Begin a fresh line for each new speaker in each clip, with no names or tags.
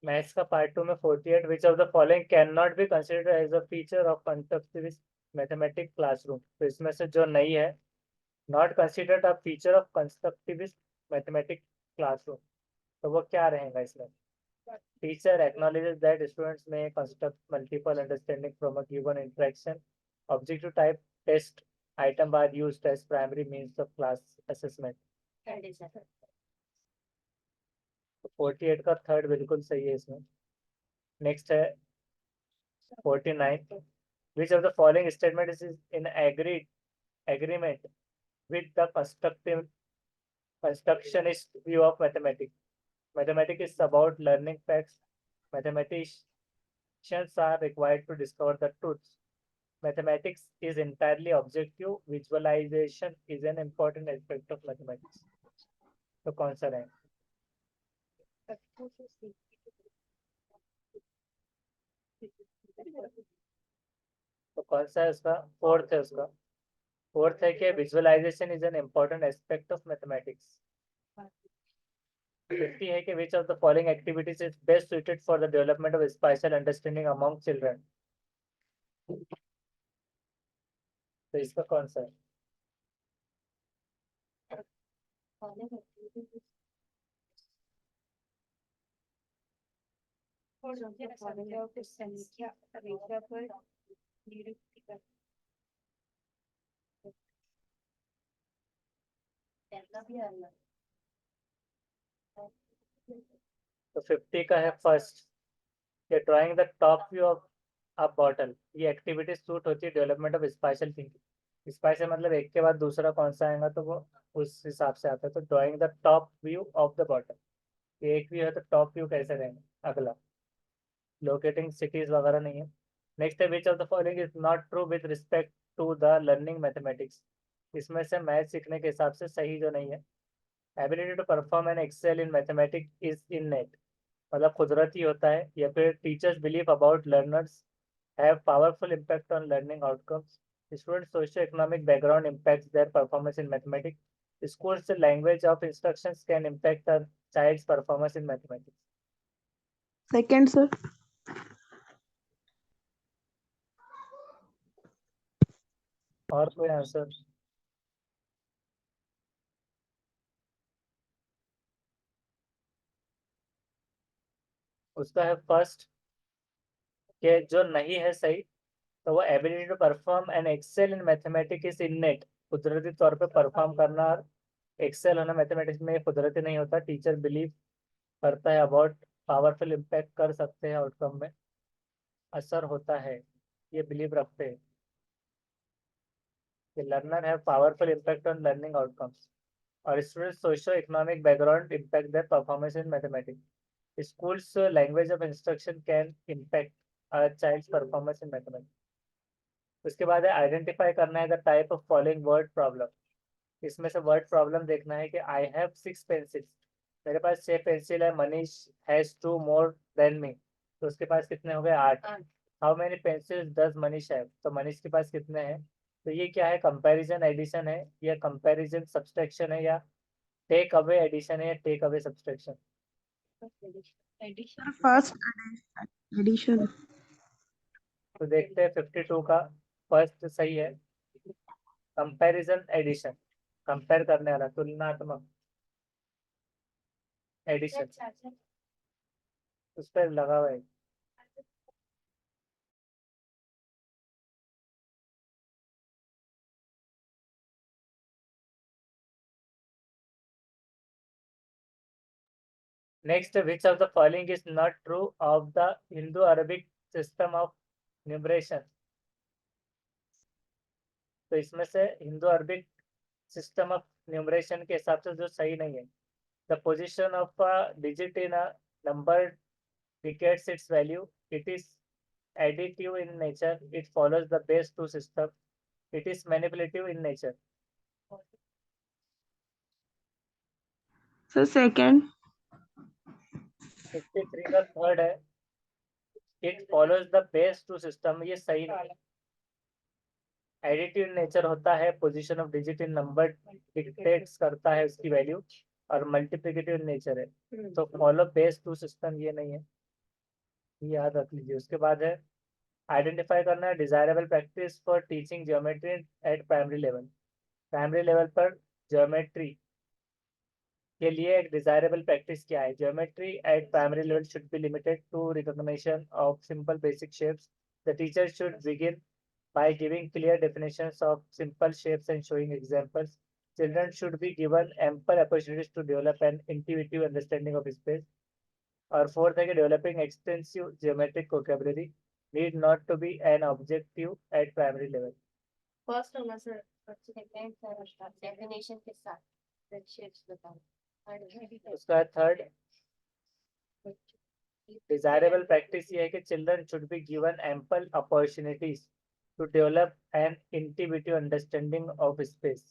Maths का part 2 में 48 which of the following can not be considered as a feature of constructivist mathematics classroom. तो इसमें से जो नहीं है, not considered a feature of constructivist mathematics classroom, तो वो क्या रहेगा इसमें? Teacher acknowledges that students may construct multiple understanding from a given interaction. Objective type test item are used as primary means of class assessment. 48 का third बिल्कुल सही है इसमें। नेक्स्ट है 49, which of the following statement is in agreement with the constructionist view of mathematics? Mathematics is about learning facts. Mathematicians are required to discover the truths. Mathematics is entirely objective. Visualization is an important aspect of mathematics. तो कौन सा है? तो कौन सा है उसका? Fourth है उसका। फोर्थ है कि visualisation is an important aspect of mathematics. 50 है कि which of the following activities is best suited for the development of special understanding among children. तो इसका कौन सा है? तो 50 का है फर्स्ट, ये drawing the top view of a bottle. ये एक्टिविटी सूट होती है development of special thinking. Special मतलब एक के बाद दूसरा कौन सा आएगा तो वो उस हिसाब से आता है। तो drawing the top view of the bottle, ये एक व्यू है तो टॉप व्यू कैसे रहेगा? अगला लोकेटिंग सिटीज वगैरह नहीं है। नेक्स्ट है which of the following is not true with respect to the learning mathematics. इसमें से मैथ सीखने के हिसाब से सही जो नहीं है। Ability to perform and excel in mathematics is innate, मतलब कुदरती होता है। या फिर teachers believe about learners have powerful impact on learning outcomes. Student socio economic background impacts their performance in mathematics. Schools language of instructions can impact a child's performance in mathematics.
Second sir.
और कोई answer? उसका है first के जो नहीं है सही, तो वो ability to perform and excel in mathematics is innate, कुदरती तौर पे परफॉर्म करना और एक्सेल होना मैथमेटिक्स में कुदरती नहीं होता। टीचर बिलीव करता है अबाउट पावरफुल इम्पैक्ट कर सकते हैं आउटकम में, असर होता है, ये बिलीव रखते हैं कि learner have powerful impact on learning outcomes. और student socio economic background impact their performance in mathematics. Schools language of instruction can impact a child's performance in mathematics. उसके बाद है आइडेंटिफाई करना है the type of following word problem. इसमें से word problem देखना है कि आई हैव 6 पेंसिल्स, मेरे पास 6 पेंसिल है। Manish has 2 more than me, तो उसके पास कितने हो गए? 8। How many pencils does Manish है, तो मनीष के पास कितने हैं? तो ये क्या है? कंपैरिजन एडिशन है या कंपैरिजन सब्सट्रैक्शन है या टेक अवे एडिशन है या take away subtraction?
First addition.
तो देखते हैं 52 का फर्स्ट सही है, कंपैरिजन एडिशन, कंपेयर करने वाला, तुलनात्मक एडिशन, उस पर लगा हुआ है। Next, which of the following is not true of the Hindu Arabic system of numeration. तो इसमें से Hindu Arabic system of numeration के हिसाब से जो सही नहीं है, the position of a digit in a number decades it's value, it is additive in nature, it follows the base 2 system, it is manipulative in nature.
Sir second.
53 का third है, it follows the base 2 system, ये सही नहीं है। Additive nature होता है, position of digit in number dictates करता है उसकी वैल्यू, और मल्टीप्लिकेटिव नेचर है। तो फॉलो बेस 2 सिस्टम ये नहीं है। ये याद रख लीजिए। उसके बाद है आइडेंटिफाई करना है desirable practice for teaching geometry at primary level. Primary level पर ज्योमेट्री के लिए एक डिजायरेबल प्रैक्टिस क्या है? Geometry at primary level should be limited to recognition of simple basic shapes. The teacher should begin by giving clear definitions of simple shapes and showing examples. Children should be given ample opportunities to develop an intuitive understanding of space. और fourth है कि developing extensive geometric vocabulary need not to be an objective at primary level.
First होगा sir, second sir definition के साथ shapes बताओ।
उसका third desirable practice ये है कि children should be given ample opportunities to develop an integrative understanding of space.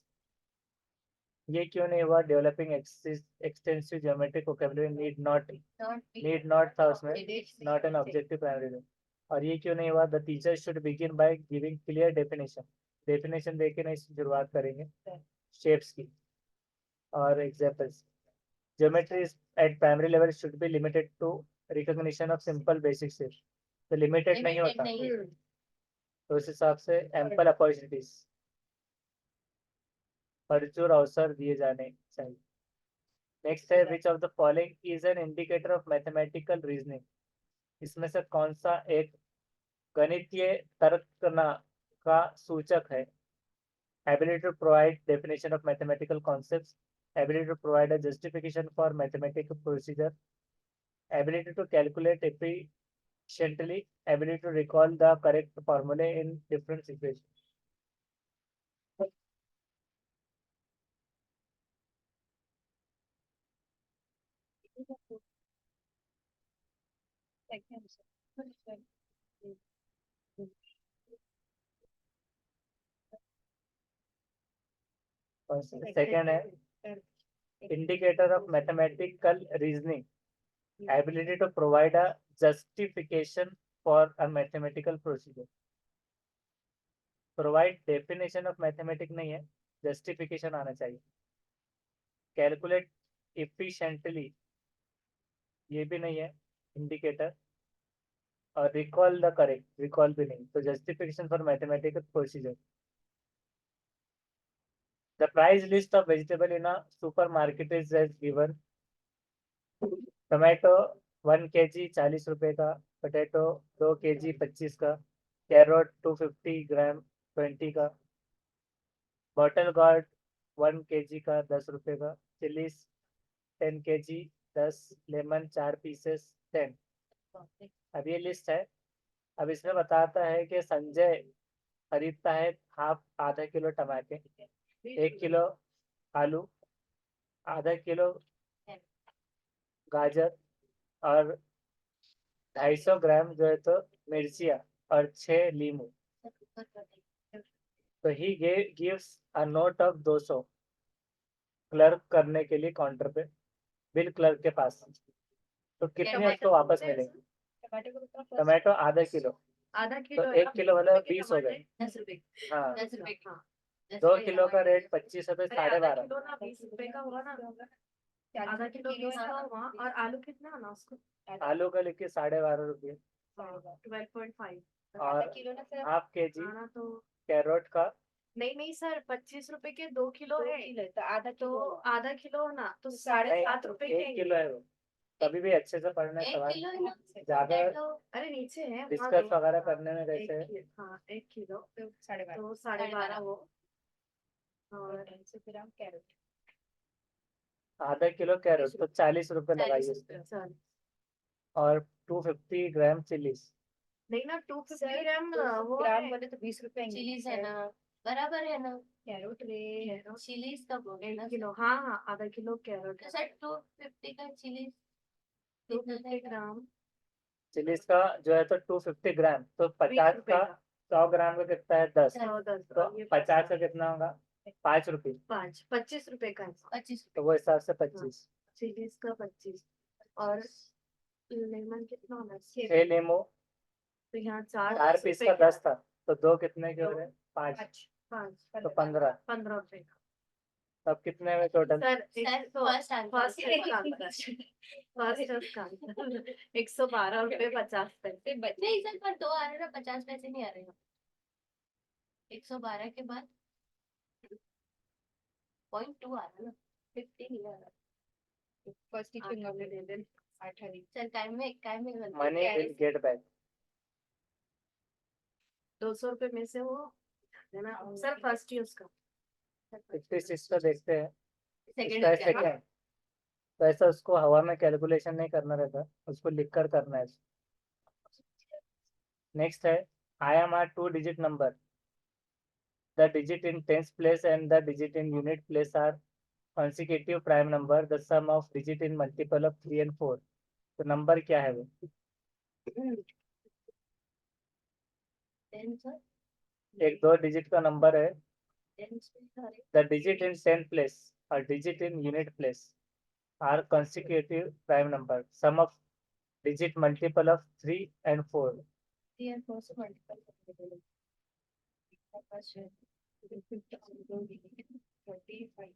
ये क्यों नहीं हुआ? Developing extensive geometric vocabulary need not था उसमें, नॉट एन ऑब्जेक्टिव प्राइमरी। और ये क्यों नहीं हुआ? The teacher should begin by giving clear definition देके नहीं शुरुआत करेंगे शेप्स की और examples. Geometry at primary level should be limited to recognition of simple basic shapes. तो लिमिटेड नहीं होता, तो उस हिसाब से एम्पल अपॉर्चुनिटीज, भरपूर अवसर दिए जाने चाहिए। नेक्स्ट है which of the following is an indicator of mathematical reasoning. इसमें से कौन सा एक गणितीय तर्क का सूचक है? Ability to provide definition of mathematical concepts, ability to provide a justification for mathematical procedure, ability to calculate efficiently, ability to recall the correct formula in different situations. Second है indicator of mathematical reasoning, ability to provide a justification for a mathematical procedure. Provide definition of mathematic नहीं है, justification आना चाहिए। Calculate efficiently ये भी नहीं है indicator. और रिकॉल द करेक्ट, रिकॉल भी नहीं, तो justification for mathematical procedure. The price list of vegetable in a supermarket is as given. Tomato 1 kg 40 रुपए का, पोटैटो 2 kg 25 का, कैरोट 250 ग्राम 20 का, बॉटल गार्ड 1 kg का 10 रुपए का, चिलीज 10 kg 10, लेमन 4 पीसेस 10। अब ये लिस्ट है। अब इसमें बताता है कि संजय खरीदता है आधा किलो टमाटर, 1 किलो आलू, आधा किलो गाजर और 250 ग्राम जो है तो मिर्चिया और 6 लीमू। तो he gives a note of 200 clerk करने के लिए काउंटर पे, बिल क्लर्क के पास। तो कितने उसको वापस मिलेंगे? टमाटो आधा किलो, तो 1 किलो वाला 20 हो गए।
10 रुपए।
हाँ,
10 रुपए का
2 किलो का रेट 25 रुपए, 12.5।
किलो ना 20 रुपए का हुआ ना, आधा किलो 20 का हुआ। और आलू कितना आना उसको?
आलू का लिखिए 12.5 रुपये।
12.5
और हाफ के जी
आना तो
कैरोट का
नहीं सर, 25 रुपए के 2 किलो है, तो आधा किलो ना तो 7.5 रुपए के
1 किलो है वो। कभी भी अच्छे से पढ़ना है सवाल, ज्यादा
अरे नीचे है
डिस्कस वगैरह करने में कैसे है।
हाँ 1 किलो तो 12.5 वो। और कैरेट
आधा किलो कैरोट तो 40 रुपए लगाइए उसपे। और 250 ग्राम चिलीज,
नहीं ना 250 ग्राम वो ग्राम वाले तो 20 रुपए चिलीज है ना, बराबर है ना। कैरेट रे चिलीज का बोल 1 किलो, हाँ आधा किलो कैरेट तो सर 250 का चिलीज 250 ग्राम
चिलीज का जो है तो 250 ग्राम, तो 50 का 100 ग्राम का कितना है? 10। तो 50 का कितना होगा? 5 रुपये।
25 रुपए का 25,
तो वो हिसाब से 25।
चिलीज का 25 और लेमन कितना होना?
6 लीमू,
तो यहाँ
4 पीस का 10 था, तो 2 कितने के हो रहे? 5
5
तो 15
15 रुपए का।
अब कितने में टोटल?
सर फर्स्ट 112 रुपए 50 पैसे नहीं सर, पर 2 आ रहे ना, 50 पैसे नहीं आ रहे। 112 के बाद 0.2 आ रहा ना, 50 नहीं आ रहा। फर्स्ट टीचिंग हमने दे दे 8 सर, काय में
मनी विल गेट बैक।
200 रुपए में से वो है ना सर फर्स्ट यूज का
56 का देखते हैं।
सेकंड
इसका सेकंड तो ऐसा उसको हवा में कैलकुलेशन नहीं करना रहता, उसको लिख कर करना है। नेक्स्ट है I am are 2 digit number, the digit in tens place and the digit in unit place are consecutive prime number, the sum of digit in multiple of 3 and 4। तो नंबर क्या है वो?
10 सर,
एक 2 digit का number है,
10
the digit in 10 place और digit in unit place are consecutive prime number, sum of digit multiple of 3 and 4।
3 and 4 से multiple 35।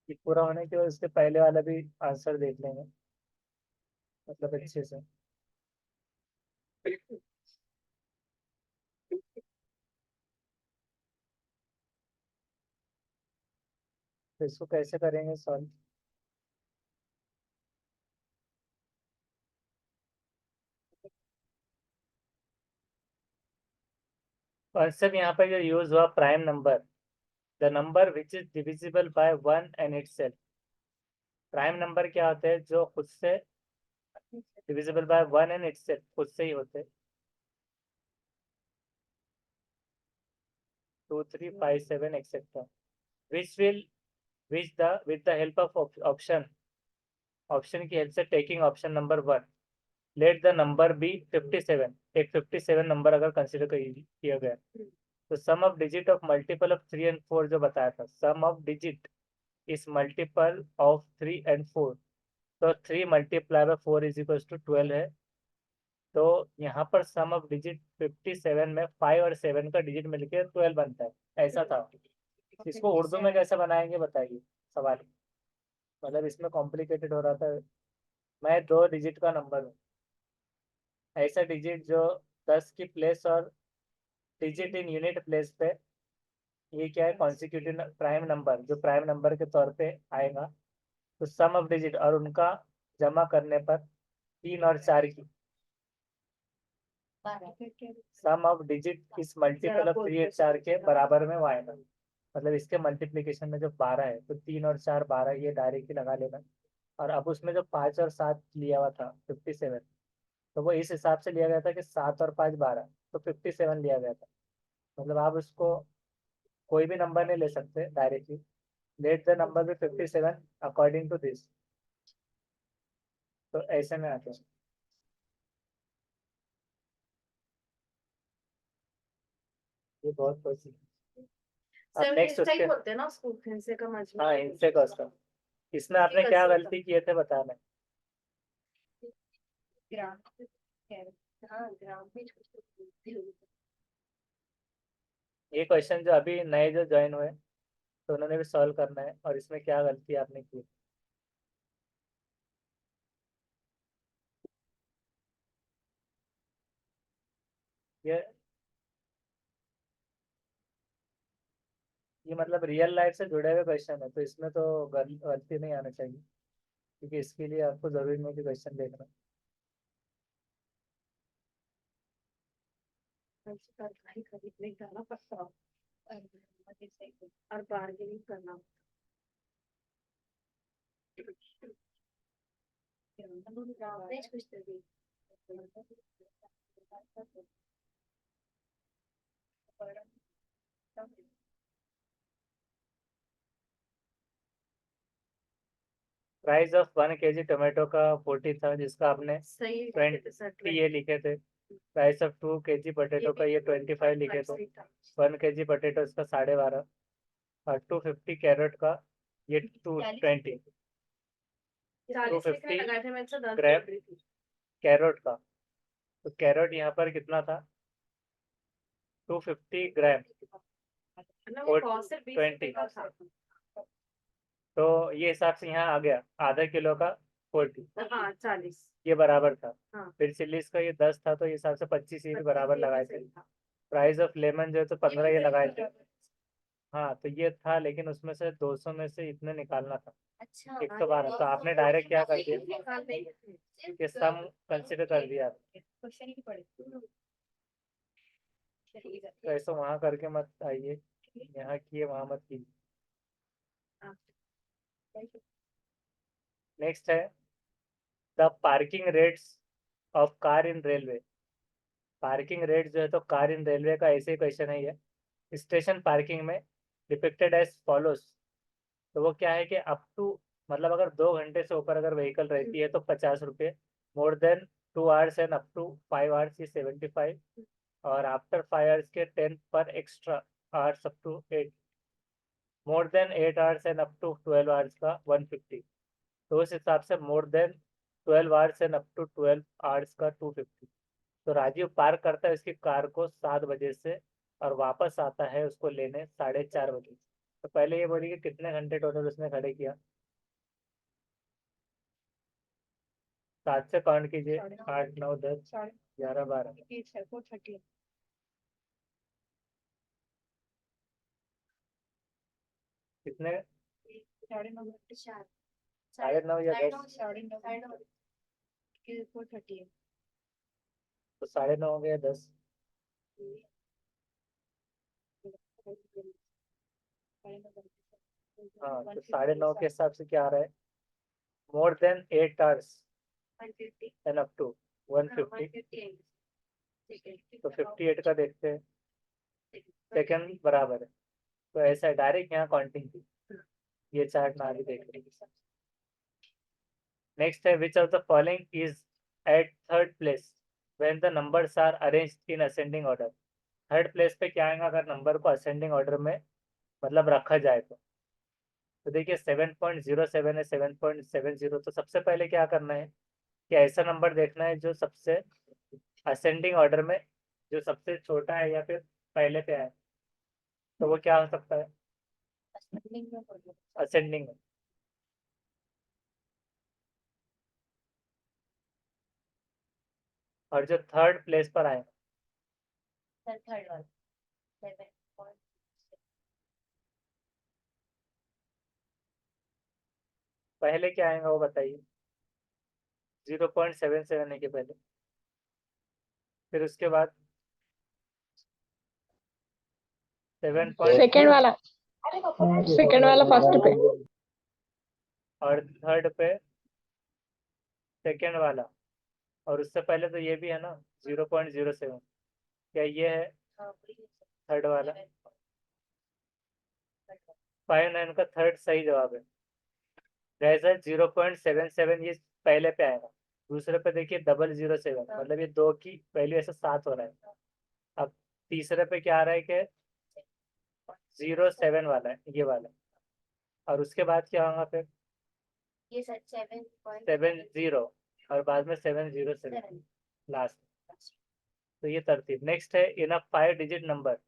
ये पूरा होने के बाद उसके पहले वाला भी आंसर देख लेंगे, मतलब अच्छे से। तो इसको कैसे करेंगे सॉल्व? कॉन्सेप्ट यहाँ पर जो यूज हुआ, prime number, the number which is divisible by 1 and itself. Prime number क्या होते हैं? जो खुद से डिविजिबल बाय 1 एंड इटसेल्फ, खुद से ही होते। 2 3 5 7 etcetera, which will which the with the help of option की हेल्प से, taking option number 1, let the number be 57। एक 57 नंबर अगर कंसिडर किया गया, तो sum of digit of multiple of 3 and 4 जो बताया था, sum of digit is multiple of 3 and 4। तो 3 multiply by 4 is equal to 12 है। तो यहाँ पर सम ऑफ डिजिट 57 में 5 और 7 का डिजिट मिलकर 12 बनता है, ऐसा था। इसको उर्दू में कैसे बनाएंगे बताइए सवाल। मतलब इसमें कॉम्प्लिकेटेड हो रहा था। मैं 2 डिजिट का नंबर हूँ, ऐसा डिजिट जो 10 की प्लेस और डिजिट इन यूनिट प्लेस पे, ये क्या है? कॉन्सिक्यूटिव प्राइम नंबर, जो प्राइम नंबर के तौर पे आएगा। तो सम ऑफ डिजिट और उनका जमा करने पर 3 और 4 की सम ऑफ डिजिट इस मल्टीपल ऑफ 3 और 4 के बराबर में वो आएगा। मतलब इसके मल्टीप्लीकेशन में जो 12 है, तो 3 और 4 12, ये डायरेक्ट ही लगा लेना। और अब उसमें जो 5 और 7 लिया हुआ था 57, तो वो इस हिसाब से लिया गया था कि 7 और 5 12, तो 57 लिया गया था। मतलब आप उसको कोई भी नंबर नहीं ले सकते डायरेक्टली, लेट द नंबर भी 57 अकॉर्डिंग टू दिस। तो ऐसे में आते हैं। ये बहुत क्वेश्चन। अब
सर
नेक्स्ट
सही
उसके,
बोलते हैं ना उसको हिंसे का मजबूर
हाँ इनसे क्वेश्चन। इसमें आपने क्या गलती किए थे बताना।
ग्राम हाँ, ग्राम में
ये क्वेश्चन जो अभी नए जो ज्वाइन हुए, तो उन्होंने भी सॉल्व करना है, और इसमें क्या गलती आपने की। ये ये मतलब रियल लाइफ से जुड़े हुए क्वेश्चन है, तो इसमें तो गलती नहीं आना चाहिए, क्योंकि इसके लिए आपको जरूरी नहीं कि क्वेश्चन देखना।
खरीदने जाना पड़ता और बार्गेनिंग करना।
प्राइस ऑफ 1 kg टोमेटो का 40 था, जिसका आपने
सही
20 ये लिखे थे। प्राइस ऑफ 2 kg पोटैटो का ये 25 लिखे तो 1 kg पोटैटो इसका 12.5 और 250 कैरेट का ये 220 250 ग्राम कैरेट का। तो कैरेट यहाँ पर कितना था 250 ग्राम और 20 तो ये हिसाब से यहाँ आ गया आधा किलो का 40
40
ये बराबर था।
हाँ।
फिर चिल्लीज का ये 10 था तो ये हिसाब से 25 ये भी बराबर लगाए थे। प्राइस ऑफ लेमन जो है तो 15 ये लगाए थे। हाँ तो ये था लेकिन उसमें से 200 में से इतने निकालना था
अच्छा
112 तो आपने डायरेक्ट क्या कर दिया ये सम कंसिडर कर दिया। तो ऐसा वहाँ करके मत आइए यहाँ किए वहाँ मत कीजिए। नेक्स्ट है the parking rates of car in railway. Parking rate जो है तो कार इन रेलवे का ऐसे क्वेश्चन है ये। स्टेशन पार्किंग में डिपिक्टेड एज फॉलोस। तो वो क्या है कि अप टू मतलब अगर 2 घंटे से ऊपर अगर व्हीकल रहती है तो 50 रुपये, more than 2 hours and up to 5 hours ये 75 और आफ्टर 5 आवर्स के 10 पर extra hours up to 8, more than 8 hours and up to 12 hours का 150। तो उस हिसाब से more than 12 hours and up to 12 hours का 250। तो राजीव पार्क करता है उसकी कार को 7 बजे से और वापस आता है उसको लेने 4:30 बजे। तो पहले ये बोलिए कि कितने घंटे टोटल उसने खड़े किया। 7 से काउंट कीजिए 8 9 10 11 12 कितने 9:30 या 10 तो 9:30 हो गया 10। हाँ तो 9:30 के हिसाब से क्या आ रहा है more than 8 hours and up to 150। तो 58 का देखते हैं सेकंड बराबर है। तो ऐसा डायरेक्ट यहाँ काउंटिंग की ये चार्ट ना भी देख लीजिए। नेक्स्ट है which of the following is at third place when the numbers are arranged in ascending order. Third place पे क्या आएगा अगर नंबर को असेंडिंग ऑर्डर में मतलब रखा जाए तो देखिए 7.07 है 7.70। तो सबसे पहले क्या करना है कि ऐसा नंबर देखना है जो सबसे असेंडिंग ऑर्डर में जो सबसे छोटा है या फिर पहले पे आए। तो वो क्या हो सकता है असेंडिंग में। और जो थर्ड प्लेस पर आए
थर्ड वाला 7.
पहले क्या आएगा वो बताइए 0.77 है के पहले फिर उसके बाद 7.
सेकेंड वाला फर्स्ट पे
और थर्ड पे सेकेंड वाला और उससे पहले तो ये भी है ना 0.07। क्या ये है थर्ड वाला 59 का थर्ड सही जवाब है। जैसे 0.77 ये पहले पे आएगा दूसरे पे देखिए 007 मतलब ये 2 की वैल्यू ऐसे 7 हो रहा है। अब तीसरे पे क्या आ रहा है कि 07 वाला है ये वाला और उसके बाद क्या होगा फिर
ये 7.7
70 और बाद में 707 लास्ट। तो ये तरतीब। नेक्स्ट है इन अ 5 डिजिट नंबर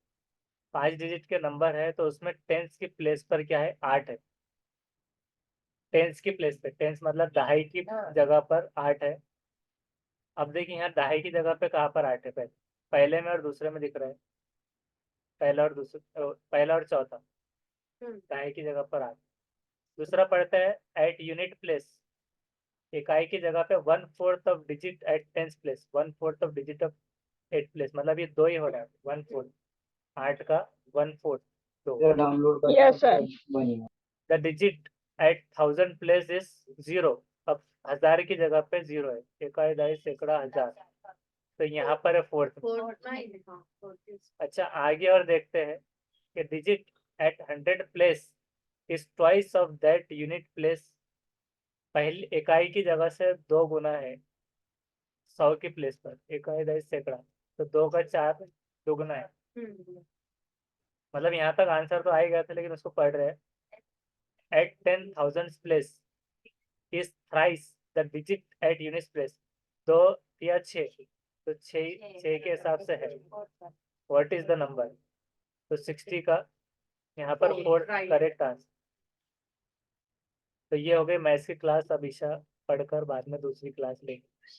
5 डिजिट के नंबर है तो उसमें टेंस की प्लेस पर क्या है 8 है। टेंस की प्लेस पे टेंस मतलब दहाई की जगह पर 8 है। अब देखिए यहाँ दहाई की जगह पे कहाँ पर 8 है पहले पहले में और दूसरे में दिख रहा है पहला और दूसरा पहला और चौथा दहाई की जगह पर 8। दूसरा पढ़ते हैं एट यूनिट प्लेस इकाई की जगह पे 1/4 of digit at tens place 1/4 of digit of 8 place मतलब ये 2 ही हो रहा है 1/4 8 का 1/4 2।
Yes sir
the digit at 1000 place is 0। अब 1000 की जगह पे 0 है इकाई दहाई सैकड़ा हजार तो यहाँ पर है 4th। अच्छा आगे और देखते हैं कि digit at 100 place is twice of that unit place. पहली इकाई की जगह से 2 गुना है 100 की प्लेस पर, इकाई दशमलव सैकड़ा, तो 2 का 4 दुगना है। मतलब यहाँ तक आंसर तो आ ही गया था, लेकिन उसको पढ़ रहे हैं। At 10,000 place is thrice the digit at unit place. 2 या 6, तो 6 के हिसाब से है। What is the number? तो 60 का यहाँ पर 4 करेक्ट आंसर। तो ये हो गई मैथ्स की क्लास। अब ईशा पढ़कर बाद में दूसरी क्लास लेंगे।